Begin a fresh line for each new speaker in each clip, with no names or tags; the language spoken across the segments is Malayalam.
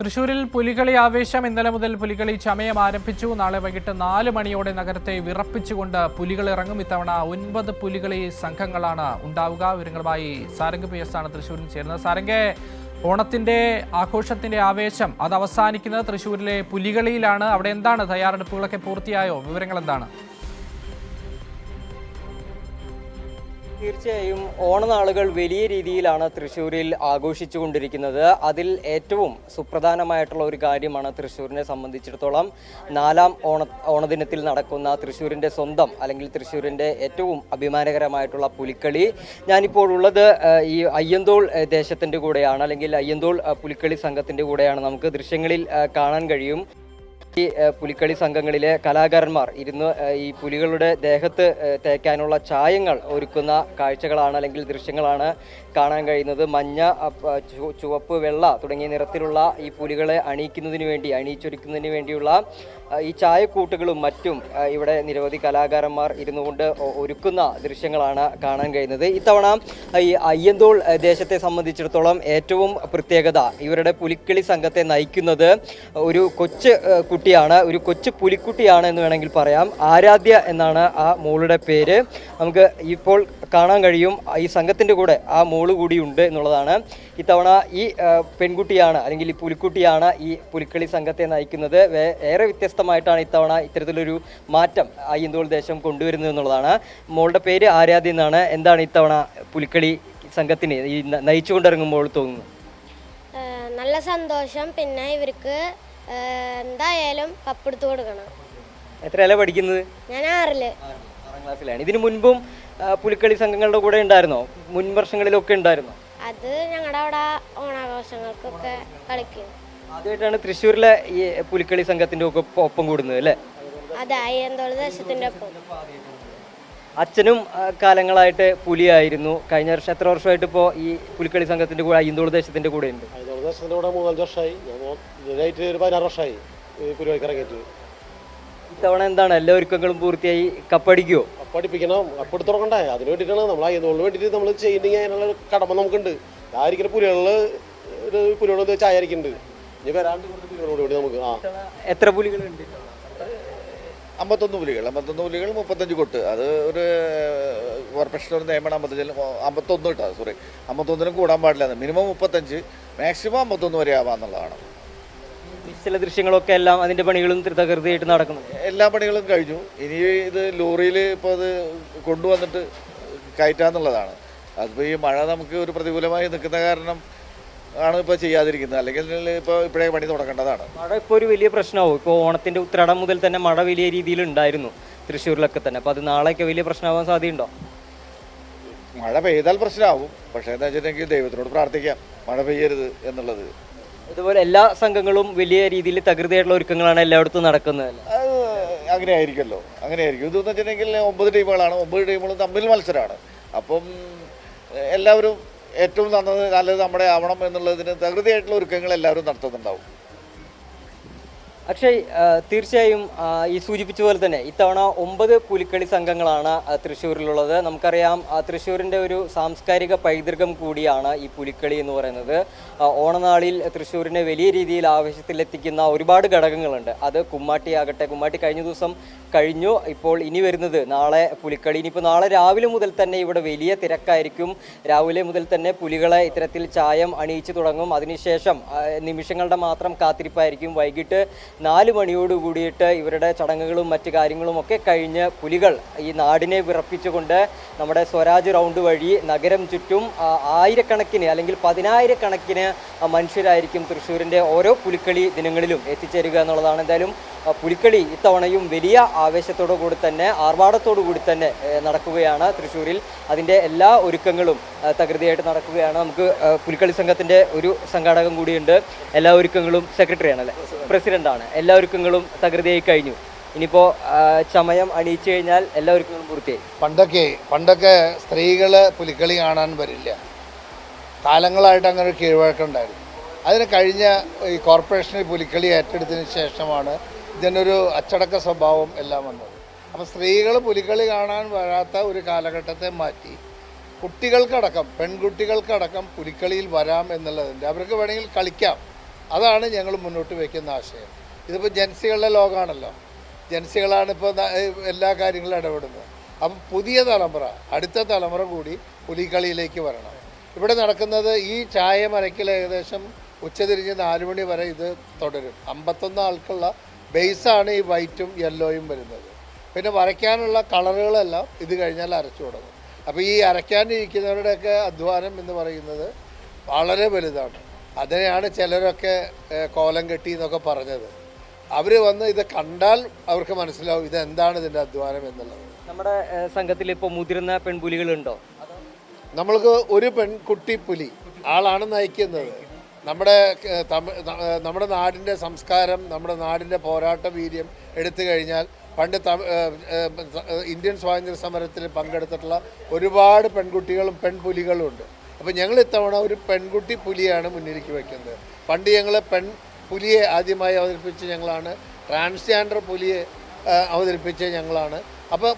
തൃശൂരിൽ പുലികളി ആവേശം. ഇന്നലെ മുതൽ പുലികളി ചമയം ആരംഭിച്ചു. നാളെ വൈകിട്ട് 4 മണിയോടെ നഗരത്തെ വിറപ്പിച്ചുകൊണ്ട് പുലികൾ ഇറങ്ങും. ഇത്തവണ 9 പുലികളി സംഘങ്ങളാണ് ഉണ്ടാവുക. വിവരങ്ങളുമായി സാരംഗ് PS ആണ് തൃശ്ശൂരിൽ ചേരുന്നത്. സാരംഗ്, ഓണത്തിന്റെ ആഘോഷത്തിന്റെ ആവേശം അത് അവസാനിക്കുന്നത് തൃശ്ശൂരിലെ പുലികളിയിലാണ്. അവിടെ എന്താണ് തയ്യാറെടുപ്പുകളൊക്കെ പൂർത്തിയായോ? വിവരങ്ങൾ എന്താണ്?
തീർച്ചയായും ഓണനാളുകൾ വലിയ രീതിയിലാണ് തൃശ്ശൂരിൽ ആഘോഷിച്ചുകൊണ്ടിരിക്കുന്നത്. അതിൽ ഏറ്റവും സുപ്രധാനമായിട്ടുള്ള ഒരു കാര്യമാണ് തൃശ്ശൂരിനെ സംബന്ധിച്ചിടത്തോളം 4ാം ഓണദിനത്തിൽ നടക്കുന്ന തൃശ്ശൂരിൻ്റെ സ്വന്തം അല്ലെങ്കിൽ തൃശ്ശൂരിൻ്റെ ഏറ്റവും അഭിമാനകരമായിട്ടുള്ള പുലിക്കളി. ഞാനിപ്പോൾ ഉള്ളത് ഈ അയ്യന്തോൾ ദേശത്തിൻ്റെ കൂടെയാണ്, അല്ലെങ്കിൽ അയ്യന്തോൾ പുലിക്കളി സംഘത്തിൻ്റെ കൂടെയാണ്. നമുക്ക് ദൃശ്യങ്ങളിൽ കാണാൻ കഴിയും ഈ പുലിക്കളി സംഘങ്ങളിലെ കലാകാരന്മാർ ഇരുന്ന് ഈ പുലികളുടെ ദേഹത്ത് തേക്കാനുള്ള ചായങ്ങൾ ഒരുക്കുന്ന കാഴ്ചകളാണ് അല്ലെങ്കിൽ ദൃശ്യങ്ങളാണ് കാണാൻ കഴിയുന്നത്. മഞ്ഞ, ചുവപ്പ്, വെള്ള തുടങ്ങിയ നിറത്തിലുള്ള ഈ പുലികളെ അണിയിച്ചൊരുക്കുന്നതിന് വേണ്ടിയുള്ള ഈ ചായക്കൂട്ടുകളും മറ്റും ഇവിടെ നിരവധി കലാകാരന്മാർ ഇരുന്നു കൊണ്ട് ഒരുക്കുന്ന ദൃശ്യങ്ങളാണ് കാണാൻ കഴിയുന്നത്. ഇത്തവണ ഈ അയ്യന്തോൾ ദേശത്തെ സംബന്ധിച്ചിടത്തോളം ഏറ്റവും പ്രത്യേകത, ഇവരുടെ പുലിക്കളി സംഘത്തെ നയിക്കുന്നത് ഒരു ഒരു കൊച്ചു പുലിക്കുട്ടിയാണ് എന്ന് വേണമെങ്കിൽ പറയാം. ആരാധ്യ എന്നാണ് ആ മോളുടെ പേര്. നമുക്ക് ഇപ്പോൾ കാണാൻ കഴിയും ഈ സംഘത്തിൻ്റെ കൂടെ ആ മോള് കൂടിയുണ്ട് എന്നുള്ളതാണ്. ഇത്തവണ ഈ പെൺകുട്ടിയാണ് അല്ലെങ്കിൽ ഈ പുലിക്കുട്ടിയാണ് ഈ പുലിക്കളി സംഘത്തെ നയിക്കുന്നത്. ഏറെ വ്യത്യസ്തമായിട്ടാണ് ഇത്തവണ ഇത്തരത്തിലൊരു മാറ്റം അയ്യന്തോൾ ദേശം കൊണ്ടുവരുന്നത് എന്നുള്ളതാണ്. മോളുടെ പേര് ആരാധ്യ എന്നാണ്. എന്താണ് ഇത്തവണ പുലിക്കളി സംഘത്തിന് ഈ നയിച്ചുകൊണ്ടിറങ്ങുമ്പോൾ തോന്നുന്നു?
നല്ല സന്തോഷം. പിന്നെ ഇവർക്ക് എന്തായാലും കപ്പെടുത്തു കൊടുക്കണം.
എത്രയല്ല പഠിക്കുന്നത്?
ഞാൻ 6ാം
ക്ലാസ്സിലാണ്. ഇതിനു മുൻപും പുലിക്കളി സംഘങ്ങളുടെ കൂടെ ഉണ്ടായിരുന്നോ? മുൻ വർഷങ്ങളിലൊക്കെ ഉണ്ടായിരുന്നോ?
അത് ഞങ്ങളുടെ അവിടെ ഓണാഘോഷങ്ങൾക്കൊക്കെ കളിക്കും.
ആദ്യമായിട്ടാണ് തൃശ്ശൂരിലെ ഈ പുലിക്കളി സംഘത്തിന്റെ ഒപ്പം കൂടുന്നത് അല്ലേ?
അതെ, അയ്യന്തോൾ ദേശത്തിന്റെ ഒപ്പം.
അച്ഛനും കാലങ്ങളായിട്ട് പുലിയായിരുന്നു. കഴിഞ്ഞ വർഷം എത്ര വർഷമായിട്ട് ഇപ്പോൾ ഈ പുലിക്കളി സംഘത്തിന്റെ കൂടെ അയ്യന്തോൾ ദേശത്തിന്റെ കൂടെ ഉണ്ട്?
അയ്യന്തോൾ ദേശത്തിന്റെ കൂടെ 3-5 വർഷമായി. ഇതായിട്ട് ഒരു 16 വർഷമായി പുലികളിക്ക് ഇറങ്ങിയിട്ട്.
ഇത്തവണ എന്താണ് എല്ലാ ഒരുക്കങ്ങളും പൂർത്തിയായി? കപ്പടിക്കുമോ?
കപ്പടിപ്പിക്കണം, കപ്പെടുത്ത് തുടങ്ങണ്ടേ? അതിന് വേണ്ടിയിട്ടാണ് നമ്മൾ അയ്യന്തോളിന് വേണ്ടിയിട്ട് നമ്മൾ ചെയ്യുന്നെങ്കിൽ അതിനുള്ള കടമ നമുക്കുണ്ട്. ആയിരിക്കും പുലികളോട് ചായരിക്കുന്നുണ്ട്. ഇനി വരാണ്ട് പുലികളോട് വേണ്ടി നമുക്ക്
എത്ര പുലികളുണ്ട്?
51 പുലികൾ 35 കൊട്ട്. അത് ഒരു കോർപ്പറേഷൻ ഒരു നിയമമാണ് 51 കേട്ടോ. സോറി, 51 കൂടാൻ പാടില്ല. മിനിമം 35, മാക്സിമം 51 വരെ ആവാന്നുള്ളതാണ്.
ചില ദൃശ്യങ്ങളൊക്കെ എല്ലാം അതിൻ്റെ പണികളും തകൃതിയായിട്ട് നടക്കുന്നു.
എല്ലാ പണികളും കഴിഞ്ഞു. ഇനി ഇത് ലോറിയിൽ ഇപ്പോൾ അത് കൊണ്ടുവന്നിട്ട് കയറ്റാന്നുള്ളതാണ്. അതിപ്പോൾ ഈ മഴ നമുക്ക് ഒരു പ്രതികൂലമായി നിൽക്കുന്ന കാരണം ആണ് ഇപ്പോൾ ചെയ്യാതിരിക്കുന്നത്. അല്ലെങ്കിൽ ഇപ്പോഴേ പണി തുടങ്ങേണ്ടതാണ്.
മഴ ഇപ്പോൾ ഒരു വലിയ പ്രശ്നമാവും. ഇപ്പോൾ ഓണത്തിൻ്റെ ഉത്രാടം മുതൽ തന്നെ മഴ വലിയ രീതിയിൽ ഉണ്ടായിരുന്നു തൃശ്ശൂരിലൊക്കെ തന്നെ. അപ്പോൾ അത് നാളെയൊക്കെ വലിയ പ്രശ്നമാവാൻ സാധ്യതയുണ്ടോ?
മഴ പെയ്താൽ പ്രശ്നമാവും. പക്ഷേ എന്താ വെച്ചിട്ടുണ്ടെങ്കിൽ ദൈവത്തിനോട് പ്രാർത്ഥിക്കാം മഴ പെയ്യരുത് എന്നുള്ളത്.
ഇതുപോലെ എല്ലാ സംഘങ്ങളും വലിയ രീതിയിൽ തകൃതിയായിട്ടുള്ള ഒരുക്കങ്ങളാണ് എല്ലായിടത്തും നടക്കുന്നത്.
അങ്ങനെ ആയിരിക്കും. ഇതെന്ന് വെച്ചിട്ടുണ്ടെങ്കിൽ 9 ടീമുകളാണ്. 9 ടീമുകളും തമ്മിൽ മത്സരമാണ്. അപ്പം എല്ലാവരും ഏറ്റവും നല്ലത് നമ്മുടെ ആവണം എന്നുള്ളതിന് തകൃതിയായിട്ടുള്ള ഒരുക്കങ്ങൾ എല്ലാവരും നടത്തുന്നുണ്ടാവും.
അക്ഷയ്, തീർച്ചയായും ഈ സൂചിപ്പിച്ച പോലെ തന്നെ ഇത്തവണ 9 പുലിക്കളി സംഘങ്ങളാണ് തൃശ്ശൂരിലുള്ളത്. നമുക്കറിയാം തൃശ്ശൂരിൻ്റെ ഒരു സാംസ്കാരിക പൈതൃകം കൂടിയാണ് ഈ പുലിക്കളി എന്ന് പറയുന്നത്. ഓണനാളിൽ തൃശ്ശൂരിനെ വലിയ രീതിയിൽ ആവേശത്തിലെത്തിക്കുന്ന ഒരുപാട് ഘടകങ്ങളുണ്ട്. അത് കുമ്മാട്ടിയാകട്ടെ, കുമ്മാട്ടി കഴിഞ്ഞ ദിവസം കഴിഞ്ഞു. ഇപ്പോൾ ഇനി വരുന്നത് നാളെ പുലിക്കളി. ഇനിയിപ്പോൾ നാളെ രാവിലെ മുതൽ തന്നെ ഇവിടെ വലിയ തിരക്കായിരിക്കും. രാവിലെ മുതൽ തന്നെ പുലികളെ ഇത്തരത്തിൽ ചായം അണിയിച്ചു തുടങ്ങും. അതിനുശേഷം നിമിഷങ്ങളുടെ മാത്രം കാത്തിരിപ്പായിരിക്കും. വൈകിട്ട് 4 മണിയോട് കൂടിയിട്ട് ഇവരുടെ ചടങ്ങുകളും മറ്റു കാര്യങ്ങളും ഒക്കെ കഴിഞ്ഞ് പുലികൾ ഈ നാടിനെ വിറപ്പിച്ചുകൊണ്ട് നമ്മുടെ സ്വരാജ് റൗണ്ട് വഴി നഗരം ചുറ്റും ആയിരക്കണക്കിന് അല്ലെങ്കിൽ 10,000-കണക്കിന് മനുഷ്യരായിരിക്കും തൃശ്ശൂരിൻ്റെ ഓരോ പുലിക്കളി ദിനങ്ങളിലും എത്തിച്ചേരുക എന്നുള്ളതാണ്. എന്തായാലും പുലിക്കളി ഇത്തവണയും വലിയ ആവേശത്തോടു കൂടി തന്നെ ആർഭാടത്തോടു കൂടി തന്നെ നടക്കുകയാണ് തൃശ്ശൂരിൽ. അതിൻ്റെ എല്ലാ ഒരുക്കങ്ങളും തകൃതിയായിട്ട് നടക്കുകയാണ്. നമുക്ക് പുലിക്കളി സംഘത്തിൻ്റെ ഒരു സംഘാടകം കൂടിയുണ്ട്. എല്ലാ ഒരുക്കങ്ങളും സെക്രട്ടറിയാണല്ലേ, പ്രസിഡന്റാണ്. എല്ലാ ഒരുക്കങ്ങളും തകൃതിയായി കഴിഞ്ഞു. ഇനിയിപ്പോൾ ചമയം അണിയിച്ചു കഴിഞ്ഞാൽ എല്ലാ ഒരുക്കങ്ങളും പൂർത്തിയായി.
പണ്ടൊക്കെ സ്ത്രീകൾ പുലിക്കളി കാണാൻ വരില്ല. കാലങ്ങളായിട്ട് അങ്ങനെ ഒരു കീഴ്വഴക്കമുണ്ടായിരുന്നു. അതിന് കഴിഞ്ഞ ഈ കോർപ്പറേഷനിൽ പുലിക്കളി ഏറ്റെടുത്തതിന് ശേഷമാണ് ഇതിനൊരു അച്ചടക്ക സ്വഭാവം എല്ലാം വന്നത്. അപ്പോൾ സ്ത്രീകൾ പുലിക്കളി കാണാൻ വരാത്ത ഒരു കാലഘട്ടത്തെ മാറ്റി കുട്ടികൾക്കടക്കം പെൺകുട്ടികൾക്കടക്കം പുലിക്കളിയിൽ വരാം എന്നുള്ളതുണ്ട്. അവർക്ക് വേണമെങ്കിൽ കളിക്കാം. അതാണ് ഞങ്ങൾ മുന്നോട്ട് വയ്ക്കുന്ന ആശയം. ഇതിപ്പോൾ ജൻസികളുടെ ലോകമാണല്ലോ, ജൻസികളാണ് ഇപ്പോൾ എല്ലാ കാര്യങ്ങളും ഇടപെടുന്നത്. അപ്പം പുതിയ തലമുറ, അടുത്ത തലമുറ കൂടി പുലിക്കളിയിലേക്ക് വരണം. ഇവിടെ നടക്കുന്നത് ഈ ചായ മരയ്ക്കൽ ഏകദേശം ഉച്ചതിരിഞ്ഞ് 4 മണി വരെ ഇത് തുടരും. 51 ആൾക്കുള്ള ബേസാണ് ഈ വൈറ്റും യെല്ലോയും വരുന്നത്. പിന്നെ വരയ്ക്കാനുള്ള കളറുകളെല്ലാം ഇത് കഴിഞ്ഞാൽ അരച്ചു തുടങ്ങും. അപ്പോൾ ഈ അരയ്ക്കാനിരിക്കുന്നവരുടെയൊക്കെ അധ്വാനം എന്ന് പറയുന്നത് വളരെ വലുതാണ്. അതിനെയാണ് ചിലരൊക്കെ കോലം കെട്ടി എന്നൊക്കെ പറഞ്ഞത്. അവർ വന്ന് ഇത് കണ്ടാൽ അവർക്ക് മനസ്സിലാവും ഇതെന്താണ് ഇതിൻ്റെ അധ്വാനം എന്നുള്ളത്.
നമ്മുടെ സംഘത്തിൽ ഇപ്പോൾ മുതിർന്ന പെൺപുലികളുണ്ടോ?
നമ്മൾക്ക് ഒരു പെൺകുട്ടി പുലി ആളാണ് നയിക്കുന്നത്. നമ്മുടെ നാടിൻ്റെ സംസ്കാരം, നമ്മുടെ നാടിൻ്റെ പോരാട്ട വീര്യം എടുത്തു കഴിഞ്ഞാൽ പണ്ട് ഇന്ത്യൻ സ്വാതന്ത്ര്യ സമരത്തിൽ പങ്കെടുത്തിട്ടുള്ള ഒരുപാട് പെൺകുട്ടികളും പെൺപുലികളും ഉണ്ട്. അപ്പോൾ ഞങ്ങൾ ഇത്തവണ ഒരു പെൺകുട്ടി പുലിയാണ് മുന്നിലേക്ക് വയ്ക്കുന്നത്. പണ്ട് ഞങ്ങൾ പുലിയെ ആദ്യമായി അവതരിപ്പിച്ച് ഞങ്ങളാണ്, ട്രാൻസ്ജെൻഡർ പുലിയെ അവതരിപ്പിച്ച് ഞങ്ങളാണ്. അപ്പോൾ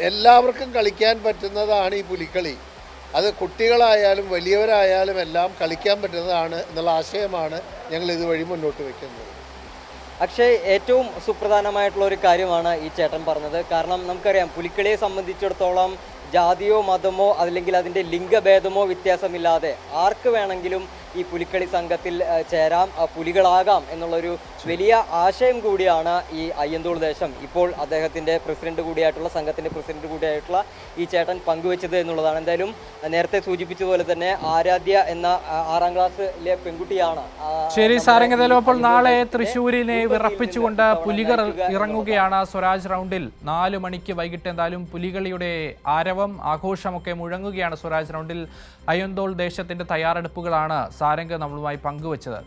എല്ലാവർക്കും കളിക്കാൻ പറ്റുന്നതാണ് ഈ പുലിക്കളി. അത് കുട്ടികളായാലും വലിയവരായാലും എല്ലാം കളിക്കാൻ പറ്റുന്നതാണ് എന്നുള്ള ആശയമാണ് ഞങ്ങൾ ഇതുവഴി മുന്നോട്ട് വയ്ക്കുന്നത്.
അക്ഷയ്, ഏറ്റവും സുപ്രധാനമായിട്ടുള്ള ഒരു കാര്യമാണ് ഈ ചേട്ടൻ പറഞ്ഞത്. കാരണം നമുക്കറിയാം പുലിക്കളിയെ സംബന്ധിച്ചിടത്തോളം ജാതിയോ മതമോ അല്ലെങ്കിൽ അതിൻ്റെ ലിംഗഭേദമോ വ്യത്യാസമില്ലാതെ ആർക്ക് വേണമെങ്കിലും ഈ പുലിക്കളി സംഘത്തിൽ ചേരാം, പുലികളാകാം എന്നുള്ളൊരു വലിയ ആശയം കൂടിയാണ് ഈ അയ്യന്തോൾ ദേശം ഇപ്പോൾ അദ്ദേഹത്തിൻ്റെ പ്രസിഡന്റ് കൂടിയായിട്ടുള്ള സംഘത്തിൻ്റെ പ്രസിഡന്റ് കൂടിയായിട്ടുള്ള ഈ ചേട്ടൻ പങ്കുവെച്ചത് എന്നുള്ളതാണ്. എന്തായാലും നേരത്തെ സൂചിപ്പിച്ചതുപോലെ തന്നെ ആരാധ്യ എന്ന 6ാം ക്ലാസ്സിലെ പെൺകുട്ടിയാണ്.
ശരി സാരംഗ്, ഏതായാലും അപ്പോൾ നാളെ തൃശ്ശൂരിനെ വിറപ്പിച്ചുകൊണ്ട് പുലികൾ ഇറങ്ങുകയാണ് സ്വരാജ് റൗണ്ടിൽ. 4 മണിക്ക് വൈകിട്ട് എന്തായാലും പുലികളിയുടെ ആരവം ആഘോഷമൊക്കെ മുഴങ്ങുകയാണ് സ്വരാജ് റൗണ്ടിൽ. അയ്യന്തോൾ ദേശത്തിന്റെ തയ്യാറെടുപ്പുകളാണ് സാരംഗ് നമ്മളുമായി പങ്കുവച്ചത്.